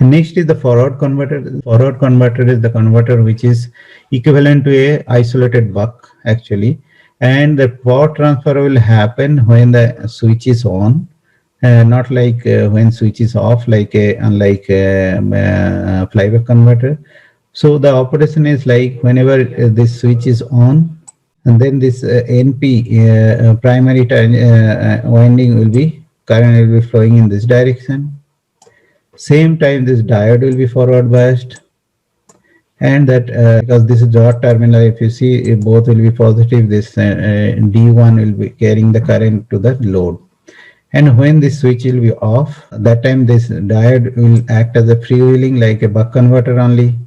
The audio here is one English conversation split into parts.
Next is the forward converter. Forward converter is the converter which is equivalent to a isolated buck actually, and the power transfer will happen when the switch is on, not like when switch is off, like unlike flyback converter. So the operation is like whenever this switch is on, and then this NP primary winding will be current will be flowing in this direction. Same time, this diode will be forward biased, and that because this is dot terminal, if you see both will be positive, this D1 will be carrying the current to the load. And when this switch will be off, that time this diode will act as a freewheeling like a buck converter only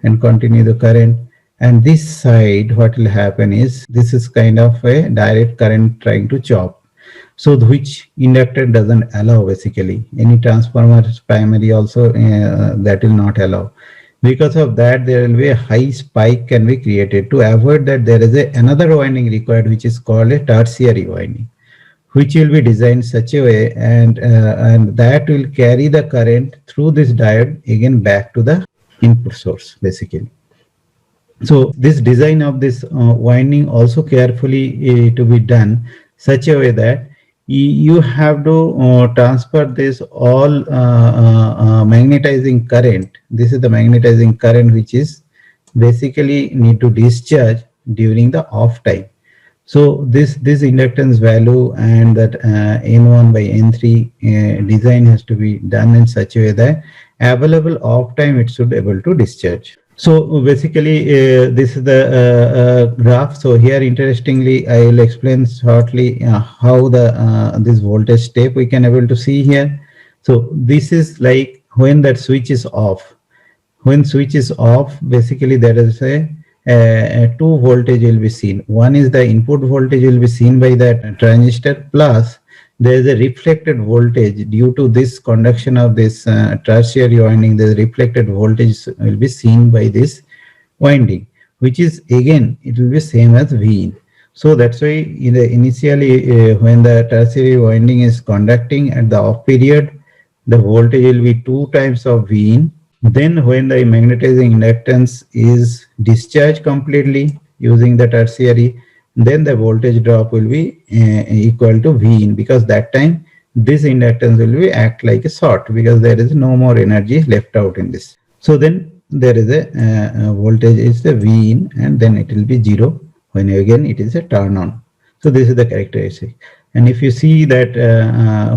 and continue the current. And this side, what will happen is this is kind of a direct current trying to chop. So which inductor doesn't allow basically any transformer primary also that will not allow. Because of that, there will be a high spike can be created. To avoid that, there is another winding required which is called a tertiary winding, which will be designed such a way and that will carry the current through this diode again back to the input source basically. So this design of this winding also carefully to be done such a way that you have to transfer this all magnetizing current. This is the magnetizing current which is basically need to discharge during the off time. So this inductance value and that N1 by N3 design has to be done in such a way that available off time it should able to discharge. So basically this is the graph. So here interestingly I will explain shortly how the this voltage step we can able to see here. So this is like when that switch is off. When switch is off, basically there is a two voltage will be seen. One is the input voltage will be seen by that transistor, plus there is a reflected voltage due to this conduction of this tertiary winding. The reflected voltage will be seen by this winding, which is again it will be same as Vin. So that's why in the initially when the tertiary winding is conducting at the off period, the voltage will be 2 times of Vin. Then when the magnetizing inductance is discharged completely using the tertiary, then the voltage drop will be equal to Vin, because that time this inductance will be act like a short because there is no more energy left out in this. So then there is a voltage is the Vin and then it will be 0 when again it is a turn on. So this is the characteristic. And if you see that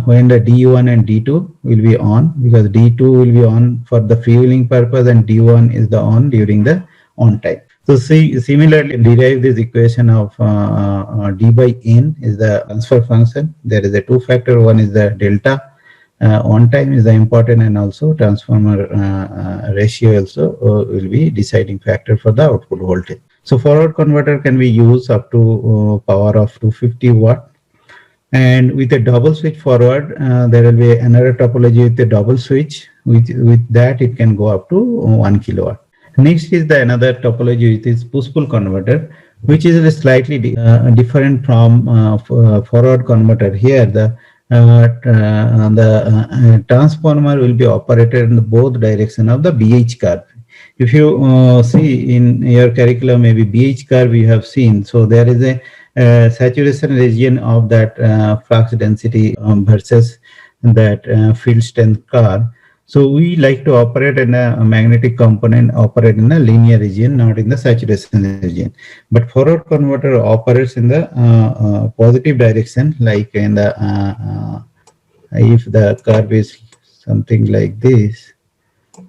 when the D1 and D2 will be on, because D2 will be on for the freewheeling purpose and D1 is the on during the on time. So see, similarly derive this equation of D by N is the transfer function. There is a two factor. One is the delta. On time is the important, and also transformer ratio also will be deciding factor for the output voltage. So forward converter can be used up to power of 250 watt. And with a double switch forward, there will be another topology with a double switch. With that, it can go up to 1 kilowatt. Next is the another topology, which is push-pull converter, which is slightly different from forward converter. Here, the transformer will be operated in both direction of the BH curve. If you see in your curriculum, maybe BH curve you have seen. So there is a saturation region of that flux density versus that field strength curve. So we like to operate in a magnetic component, operate in a linear region, not in the saturation region. But forward converter operates in the positive direction, like in the if the curve is something like this.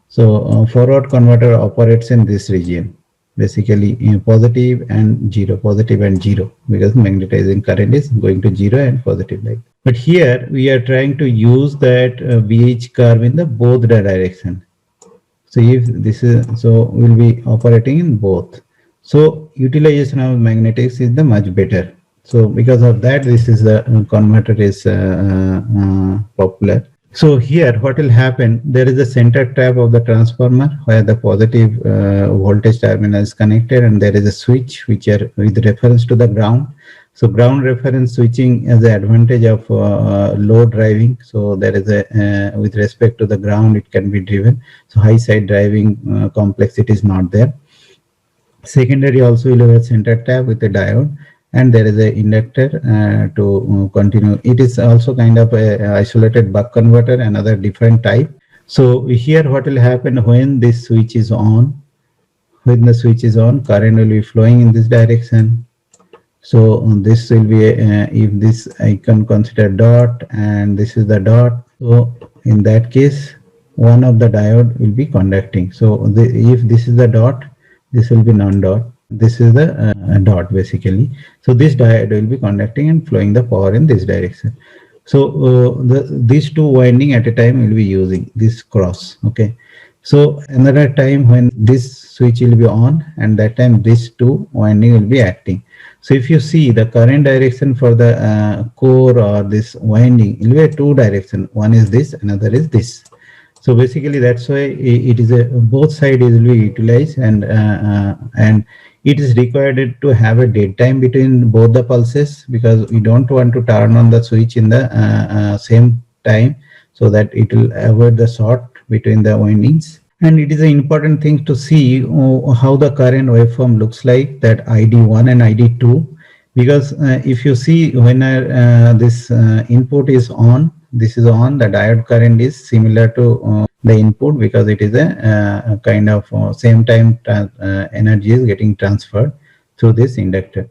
So forward converter operates in this region, basically in positive and zero, positive and zero, because magnetizing current is going to zero and positive like. But here we are trying to use that BH curve in the both the direction. So if this is, so we'll be operating in both. So utilization of magnetics is the much better. So because of that, this is the converter is popular. So here what will happen, there is a center tap of the transformer where the positive voltage terminal is connected, and there is a switch which are with reference to the ground. So ground reference switching has the advantage of low driving. So there is a with respect to the ground, it can be driven. So high side driving complexity is not there. Secondary also will have a center tap with a diode, and there is a inductor to continue. It is also kind of a isolated buck converter, another different type. So here what will happen when this switch is on? When the switch is on, current will be flowing in this direction. So this will be if this icon consider dot and this is the dot. So in that case, one of the diode will be conducting. So if this is the dot, this will be non-dot. This is the dot basically. So this diode will be conducting and flowing the power in this direction. So these two winding at a time will be using this cross. Okay. So another time when this switch will be on, and that time these two winding will be acting. So if you see the current direction for the core or this winding, it will be a two direction. One is this, another is this. So basically that's why it is a both side is will be utilized, and it is required to have a dead time between both the pulses, because we don't want to turn on the switch in the same time, so that it will avoid the short between the windings. And it is an important thing to see how the current waveform looks like, that ID1 and ID2, because if you see when this input is on, this is on, the diode current is similar to the input, because it is a kind of same time energy is getting transferred through this inductor.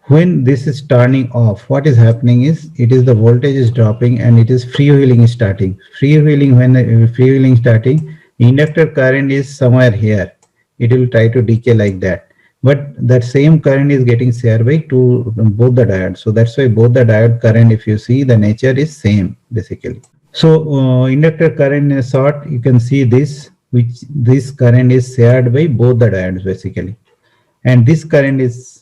When this is turning off, what is happening is, it is the voltage is dropping and it is freewheeling starting. Freewheeling, when freewheeling starting, inductor current is somewhere here. It will try to decay like that. But that same current is getting shared by both the diodes. So that's why both the diode current, if you see, the nature is same basically. So inductor current is short. You can see this, which this current is shared by both the diodes basically. And this current is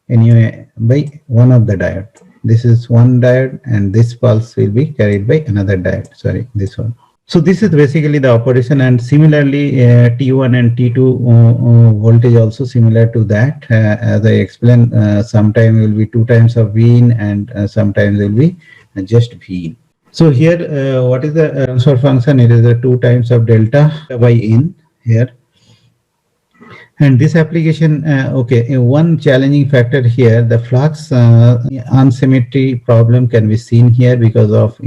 anyway by one of the diode. This is one diode, and this pulse will be carried by another diode. Sorry, this one. So this is basically the operation, and similarly T1 and T2 voltage also similar to that. As I explained, sometimes will be 2 times of Vin, and sometimes will be just Vin. So here, what is the transfer function? It is the 2 times of delta by in here. And this application, okay, one challenging factor here, the flux unsymmetry problem can be seen here because of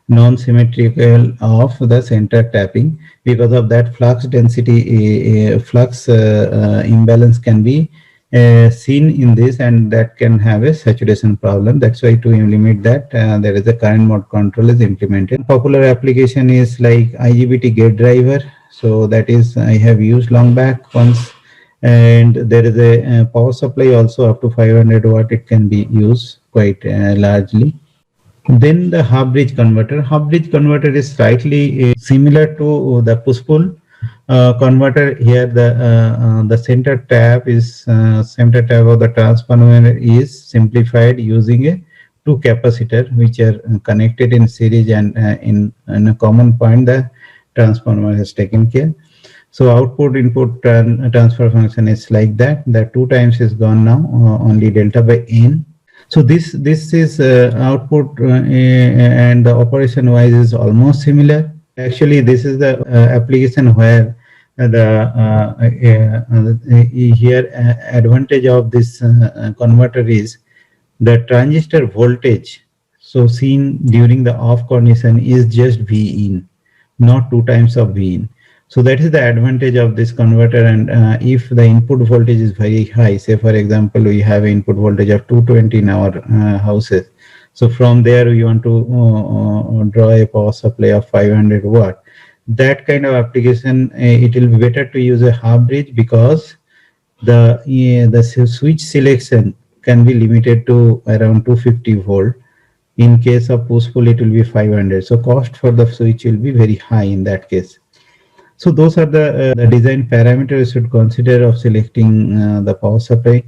non-symmetrical of the center tapping. Because of that, flux density, flux imbalance can be seen in this, and that can have a saturation problem. That's why to limit that, there is a current mode control is implemented. Popular application is like IGBT gate driver. So that is, I have used long back once, and there is a power supply also up to 500 watt. It can be used quite largely. Then the half bridge converter. Half bridge converter is slightly similar to the push-pull converter. Here the center tap is center tap of the transformer is simplified using a two capacitor which are connected in series, and in a common point the transformer has taken care. So output input transfer function is like that. The 2 times is gone now, only delta by n. So this is output and the operation wise is almost similar. Actually, this is the application where here advantage of this converter is the transistor voltage. So seen during the off condition is just V in, not 2 times of V in. So that is the advantage of this converter. And if the input voltage is very high, say for example, we have an input voltage of 220 in our houses. So from there we want to draw a power supply of 500 watt. That kind of application, it will be better to use a half bridge, because the switch selection can be limited to around 250 volt. In case of push pull, it will be 500. So cost for the switch will be very high in that case. So those are the design parameters you should consider of selecting the power supply.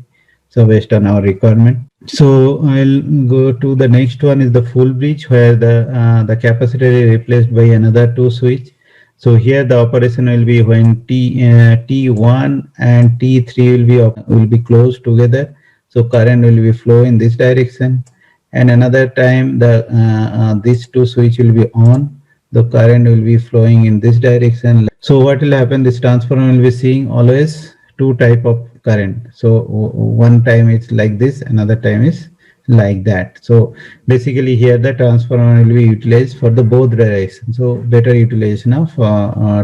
So based on our requirement. So I'll go to the next one is the full bridge, where the capacitor is replaced by another 2 switch. So here the operation will be when T1 and T3 will be closed together. So current will be flow in this direction, and another time the these two switch will be on, the current will be flowing in this direction. So what will happen, this transformer will be seeing always two type of current. So one time it's like this, another time is like that. So basically here the transformer will be utilized for the both directions, so better utilization of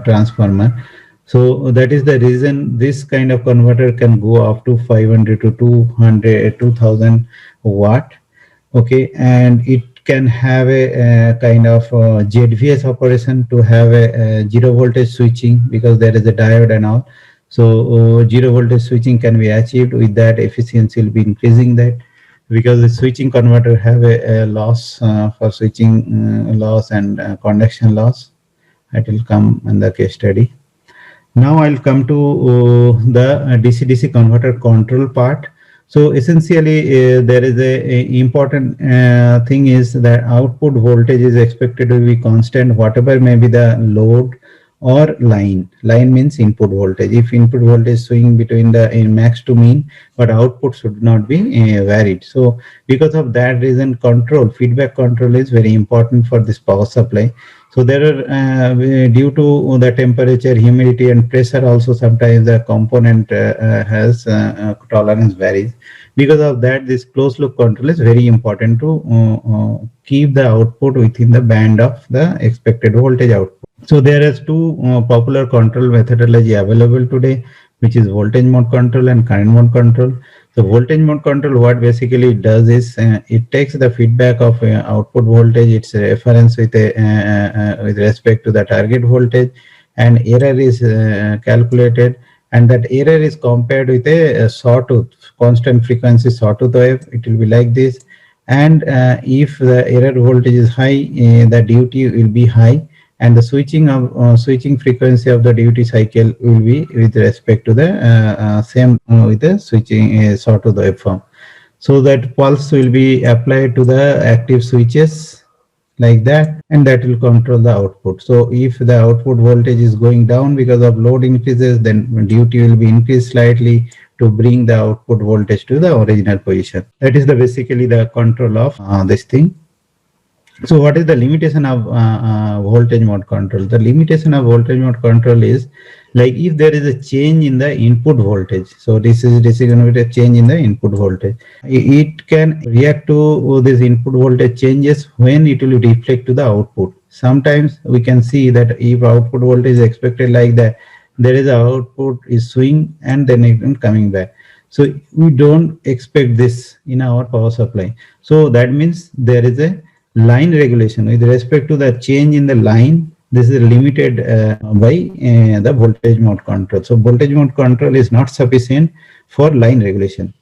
transformer. So that is the reason this kind of converter can go up to 500 to 200 2000 watt. Okay, and it can have a kind of ZVS operation to have a zero voltage switching, because there is a diode and all. So zero voltage switching can be achieved. With that, efficiency will be increasing that, because the switching converter have a loss for switching loss and conduction loss. It will come in the case study. Now I'll come to the DC-DC converter control part. So essentially, there is a important thing is that output voltage is expected to be constant, whatever may be the load or line. Line means input voltage. If input voltage swing between the max to mean, but output should not be varied. So because of that reason, feedback control is very important for this power supply. So there are due to the temperature, humidity, and pressure, also sometimes the component has tolerance varies. Because of that, this closed loop control is very important to keep the output within the band of the expected voltage output. So there is two popular control methodology available today, which is voltage mode control and current mode control. So voltage mode control, what basically it does is it takes the feedback of output voltage, its reference with respect to the target voltage, and error is calculated, and that error is compared with a sawtooth, constant frequency sawtooth wave. It will be like this, and if the error voltage is high, the duty will be high, and the switching frequency of the duty cycle will be with respect to the same with the switching sawtooth waveform. So that pulse will be applied to the active switches like that, and that will control the output. So if the output voltage is going down because of load increases, then duty will be increased slightly to bring the output voltage to the original position. That is basically the control of this thing. So what is the limitation of voltage mode control? The limitation of voltage mode control is, like, if there is a change in the input voltage. So this is going to be a change in the input voltage. It can react to this input voltage changes when it will reflect to the output. Sometimes we can see that if output voltage is expected like that, there is a output is swing and then it coming back. So we don't expect this in our power supply. So that means there is a line regulation with respect to the change in the line. This is limited by the voltage mode control. So voltage mode control is not sufficient for line regulation.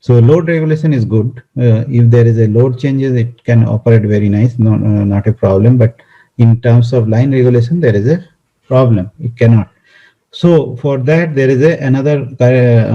So load regulation is good. If there is a load changes, it can operate very nice, not a problem. But in terms of line regulation, there is a problem. It cannot. So for that, there is another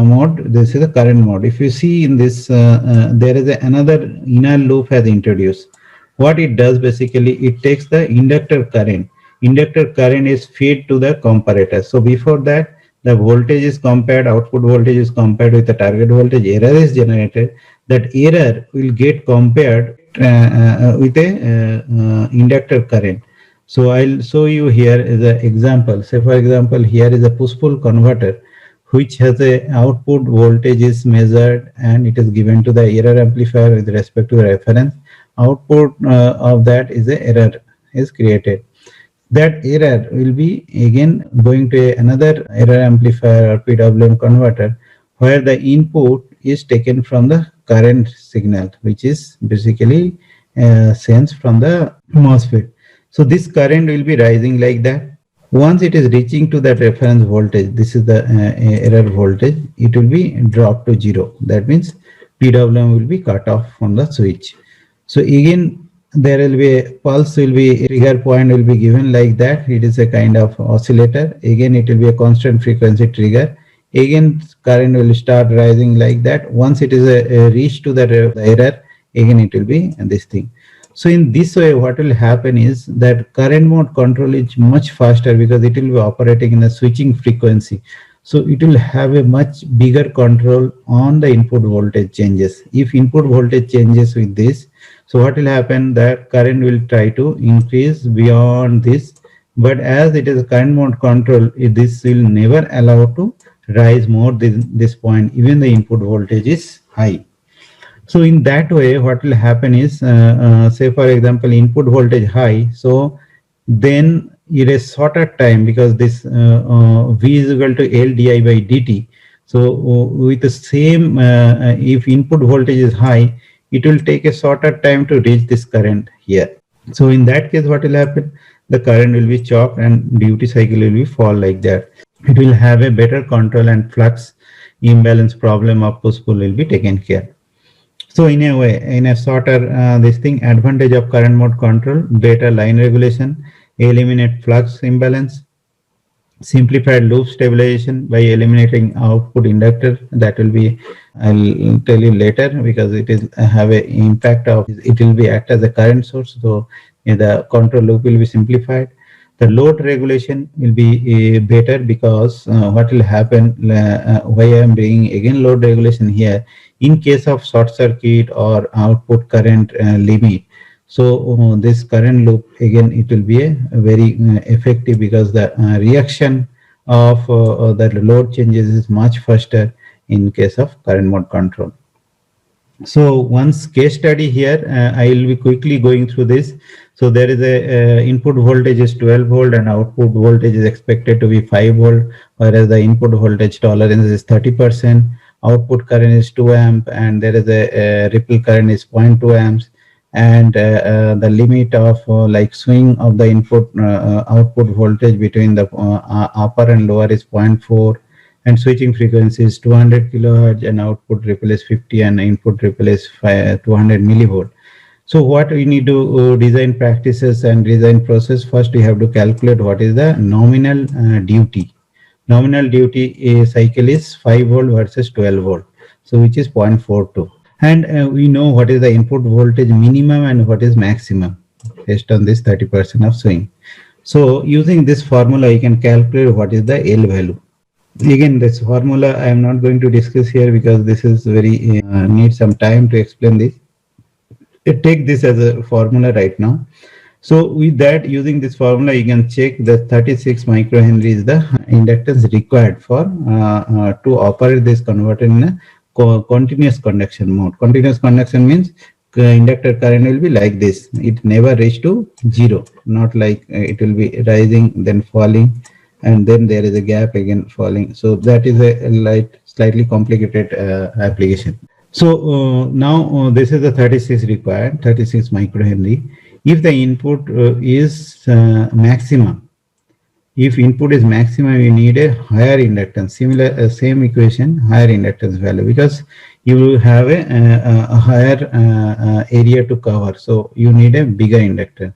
mode. This is the current mode. If you see in this, there is another inner loop has introduced. What it does basically, it takes the inductor current. Inductor current is fed to the comparator. So before that, the voltage is compared, output voltage is compared with the target voltage, error is generated. That error will get compared with a inductor current. So I'll show you here as an example. Say for example, here is a push-pull converter which has a output voltage is measured and it is given to the error amplifier with respect to the reference. Output of that is a error is created. That error will be again going to another error amplifier or PWM converter, where the input is taken from the current signal, which is basically sensed from the MOSFET. So this current will be rising like that. Once it is reaching to that reference voltage, this is the error voltage, it will be dropped to 0. That means PWM will be cut off from the switch. So again, there will be a pulse, will be trigger point will be given like that. It is a kind of oscillator. Again, it will be a constant frequency trigger. Again, current will start rising like that. Once it is reached to the error, again it will be this thing. So in this way, what will happen is that current mode control is much faster because it will be operating in a switching frequency. So it will have a much bigger control on the input voltage changes. If input voltage changes with this, so what will happen, that current will try to increase beyond this, but as it is a current mode control, this will never allow to rise more than this point, even the input voltage is high. So in that way, what will happen is, say for example, input voltage high. So then in a shorter time, because this V is equal to L di by dt. So with the same, if input voltage is high, it will take a shorter time to reach this current here. So in that case, what will happen? The current will be chopped and duty cycle will be fall like that. It will have a better control and flux imbalance problem of push-pull will be taken care. So in a way, in a shorter this thing, advantage of current mode control, better line regulation, eliminate flux imbalance, simplified loop stabilization by eliminating output inductor. That will be, I'll tell you later, because it is have a impact of, it will be act as a current source. So the control loop will be simplified. The load regulation will be better, because what will happen, why I am bringing again load regulation here, in case of short circuit or output current limit. So this current loop, again, it will be a very effective, because the reaction of the load changes is much faster in case of current mode control. So once case study here, I will be quickly going through this. So there is a input voltage is 12 volt and output voltage is expected to be 5 volt, whereas the input voltage tolerance is 30%, output current is 2 amp, and there is a ripple current is 0.2 amps, and the limit of like swing of the input output voltage between the upper and lower is 0.4, and switching frequency is 200 kilohertz, and output ripple is 50, and input ripple is 200 millivolt. So what we need to design practices and design process, first we have to calculate what is the nominal duty. Nominal duty cycle is 5 volt versus 12 volt, so which is 0.42. And we know what is the input voltage minimum and what is maximum based on this 30% of swing. So using this formula, you can calculate what is the L value. Again, this formula I am not going to discuss here, because this is very need some time to explain this. Take this as a formula right now. So with that, using this formula, you can check the 36 microhenry is the inductance required for to operate this converter in a continuous conduction mode. Continuous conduction means inductor current will be like this. It never reach to zero, not like it will be rising then falling, and then there is a gap again falling. So that is a slightly complicated application. So now this is the 36 required, 36 microhenry. If the input is maximum, if input is maximum, you need a higher inductance. Similar, same equation, higher inductance value, because you will have a higher area to cover. So you need a bigger inductor.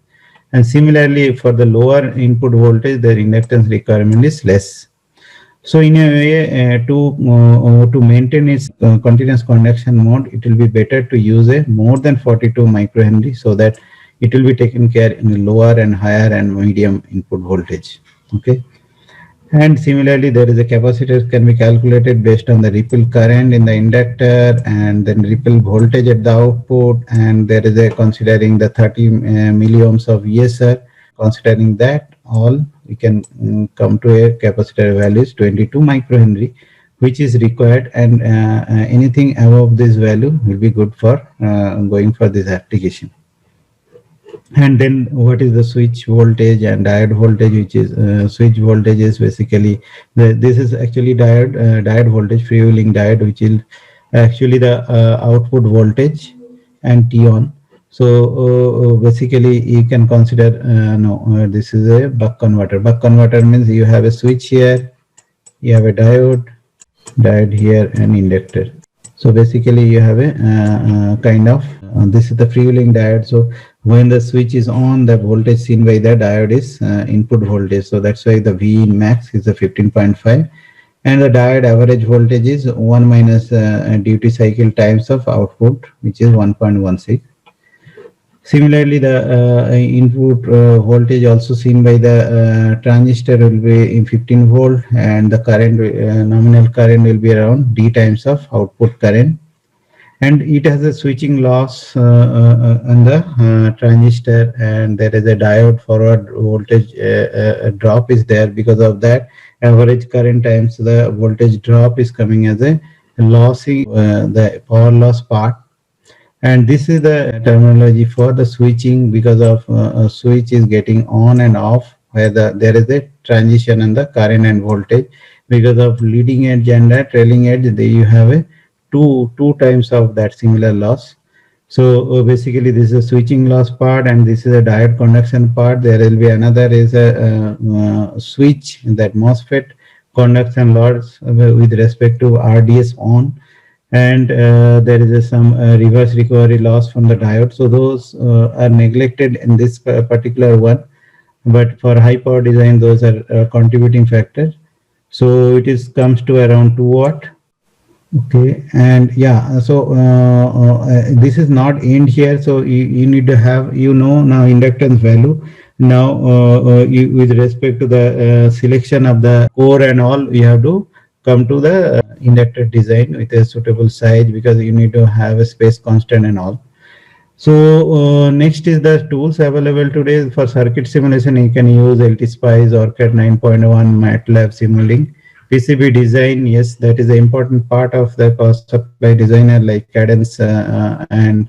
And similarly, for the lower input voltage, the inductance requirement is less. So in a way, to maintain its continuous conduction mode, it will be better to use a more than 42 microhenry, so that it will be taken care in the lower and higher and medium input voltage. Okay. And similarly, there is a capacitor can be calculated based on the ripple current in the inductor, and then ripple voltage at the output, and there is a considering the 30 milliohms of ESR. Considering that all, we can come to a capacitor value is 22 microhenry, which is required, and anything above this value will be good for going for this application. And then what is the switch voltage and diode voltage, which is switch voltage is basically this is actually diode voltage, freewheeling diode, which is actually the output voltage and T on. So basically you can consider this is a buck converter. Buck converter means you have a switch here, you have a diode here, and inductor. So basically you have a kind of this is the freewheeling diode. So when the switch is on, the voltage seen by the diode is input voltage. So that's why the V in max is the 15.5, and the diode average voltage is 1 minus duty cycle times of output, which is 1.16. Similarly, the input voltage also seen by the transistor will be in 15 volt, and the current nominal current will be around D times of output current. And it has a switching loss on the transistor, and there is a diode forward voltage drop is there. Because of that, average current times the voltage drop is coming as a lossy the power loss part. And this is the terminology for the switching, because of a switch is getting on and off where there is a transition in the current and voltage. Because of leading edge and the trailing edge, there you have a two times of that similar loss. So basically this is a switching loss part, and this is a diode conduction part. There will be another is a switch, that MOSFET conduction loss with respect to RDS on. And there is some reverse recovery loss from the diode. So those are neglected in this particular one, but for high power design, those are contributing factor. So it is comes to around 2 watt. Okay, and yeah, so this is not end here. So you need to have, now inductance value. Now with respect to the selection of the core and all, you have to come to the inductor design with a suitable size, because you need to have a space constant and all. So next is the tools available today for circuit simulation. You can use LTSpice, OrCAD 9.1, MATLAB, Simulink. PCB design, yes, that is an important part of the power supply designer, like Cadence and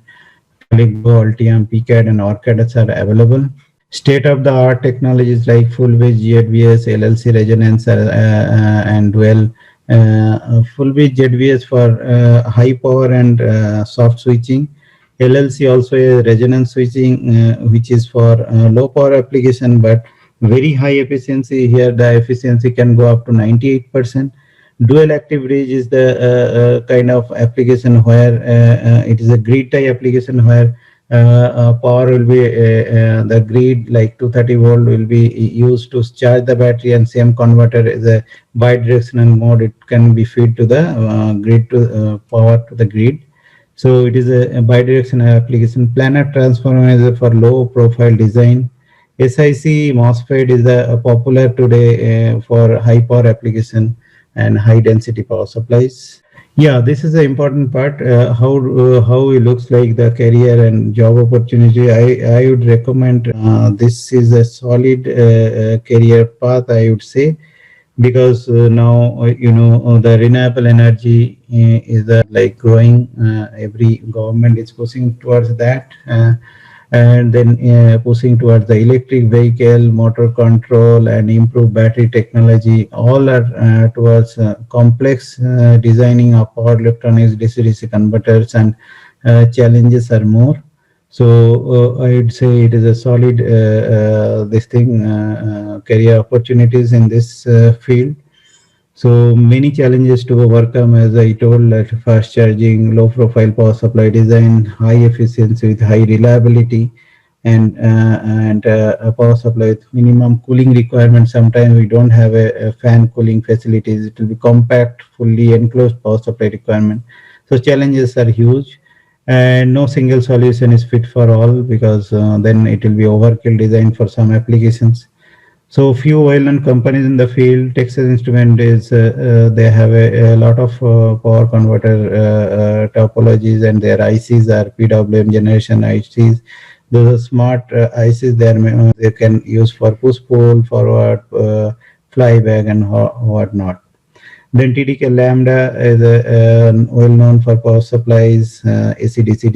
Polygo, Altium, PCAD, and OrCAD are available. State-of-the-art technologies like full bridge ZVS, LLC resonance, and dual full bridge ZVS for high power and soft switching. LLC also a resonance switching, which is for low power application, but very high efficiency. Here the efficiency can go up to 98%. Dual active bridge is the kind of application where it is a grid tie application, where power will be the grid, like 230 volt will be used to charge the battery, and same converter is a bidirectional mode. It can be fed to the grid to power to the grid. So it is a bidirectional application. Planar transformer is for low profile design. SiC MOSFET is a popular today for high power application and high density power supplies. Yeah, this is the important part. How it looks like the career and job opportunity. I would recommend this is a solid career path, I would say, because now the renewable energy is like growing. Every government is pushing towards that. And then pushing towards the electric vehicle, motor control, and improved battery technology. All are towards complex designing of power electronics, DC-DC converters, and challenges are more. So I would say it is a solid career opportunities in this field. So many challenges to overcome, as I told, that fast charging, low profile power supply design, high efficiency with high reliability, and a power supply with minimum cooling requirements. Sometimes we don't have a fan cooling facilities. It will be compact, fully enclosed power supply requirement. So challenges are huge, and no single solution is fit for all, because then it will be overkill design for some applications. So few well-known companies in the field. Texas Instrument is they have a lot of power converter topologies, and their ICs are PWM generation ICs. Those are smart ICs. They can use for push-pull, forward, flyback, and whatnot. Then TDK Lambda is well known for power supplies, AC, DC,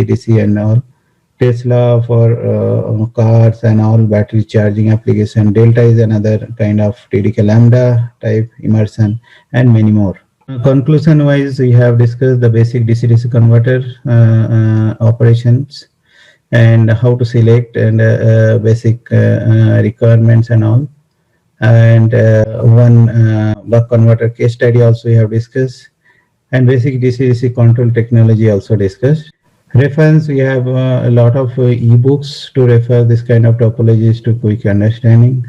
DC, and all. Tesla for cars and all battery charging application. Delta is another kind of TDK Lambda type immersion, and many more. Conclusion wise, we have discussed the basic DC-DC converter operations, and how to select, and basic requirements and all. And one buck converter case study also we have discussed, and basic DC-DC control technology also discussed. Reference, we have a lot of ebooks to refer this kind of topologies to quick understanding.